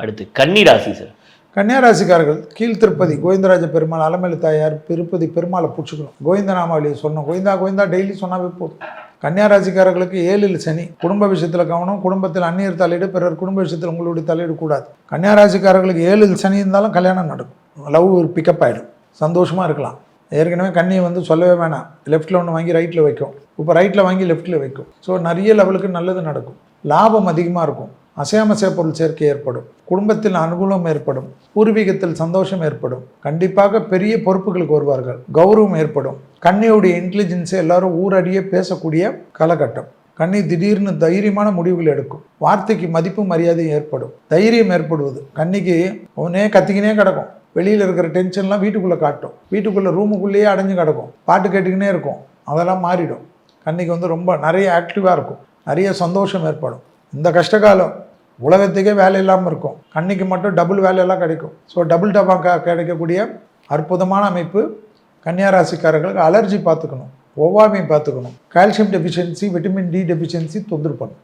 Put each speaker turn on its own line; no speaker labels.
அடுத்து கன்னி ராசி சார்.
கன்னியாராசிக்காரர்கள் கீழ் திருப்பதி கோவிந்தராஜ பெருமாள், அலமேலு தாயார், திருப்பதி பெருமாளை பிடிச்சிக்கணும். கோவிந்த நாமாவளியை சொன்னோம். கோவிந்தா கோவிந்தா டெய்லி சொன்னாவே போதும். கன்னியாராசிக்காரர்களுக்கு 7 சனி. குடும்ப விஷயத்தில் கவனம். குடும்பத்தில் அந்நியர் தலையீடு, பிறர் குடும்ப விஷயத்தில் உங்களுடைய தலையீடு கூடாது. கன்னியாராசிக்காரர்களுக்கு 7 சனி இருந்தாலும் கல்யாணம் நடக்கும். லவ் பிக்கப் ஆகிடும். சந்தோஷமாக இருக்கலாம். ஏற்கனவே கன்னியை வந்து சொல்லவே வேணாம். லெஃப்ட்டில் ஒன்று வாங்கி ரைட்டில் வைக்கும். இப்போ ரைட்டில் வாங்கி லெஃப்ட்டில் வைக்கும். ஸோ நிறைய லெவலுக்கு நல்லது நடக்கும். லாபம் அதிகமாக இருக்கும். அசையாமசைய பொருள் சேர்க்கை ஏற்படும். குடும்பத்தில் அனுகூலம் ஏற்படும். பூர்வீகத்தில் சந்தோஷம் ஏற்படும். கண்டிப்பாக பெரிய பொறுப்புகளுக்கு வருவார்கள். கௌரவம் ஏற்படும். கன்னியுடைய இன்டெலிஜென்ஸை எல்லாரும் ஊரடியே பேசக்கூடிய காலகட்டம். கன்னி திடீர்னு தைரியமான முடிவுகள் எடுக்கும். வார்த்தைக்கு மதிப்பு மரியாதையும் ஏற்படும். தைரியம் ஏற்படுவது. கன்னிக்கு ஒன்னே கத்திக்கினே கிடக்கும். வெளியில் இருக்கிற டென்ஷன்லாம் வீட்டுக்குள்ளே காட்டும். வீட்டுக்குள்ளே ரூமுக்குள்ளேயே அடைஞ்சு கிடக்கும். பாட்டு கேட்டுக்கினே இருக்கும். அதெல்லாம் மாறிடும். கன்னிக்கு வந்து ரொம்ப நிறைய ஆக்டிவாக இருக்கும். நிறைய சந்தோஷம் ஏற்படும். இந்த கஷ்டகாலம் உலகத்துக்கே வேலை இல்லாமல் இருக்கும். கன்னிக்கு மட்டும் டபுள் வேலையெல்லாம் கிடைக்கும். ஸோ டபுள் டபாக்கா கிடைக்கக்கூடிய அற்புதமான அமைப்பு. கன்னியாராசிக்காரர்களுக்கு அலர்ஜி பார்த்துக்கணும். ஒவ்வாமை பார்த்துக்கணும். Calcium deficiency, vitamin D deficiency தொந்தரவு பண்ணும்.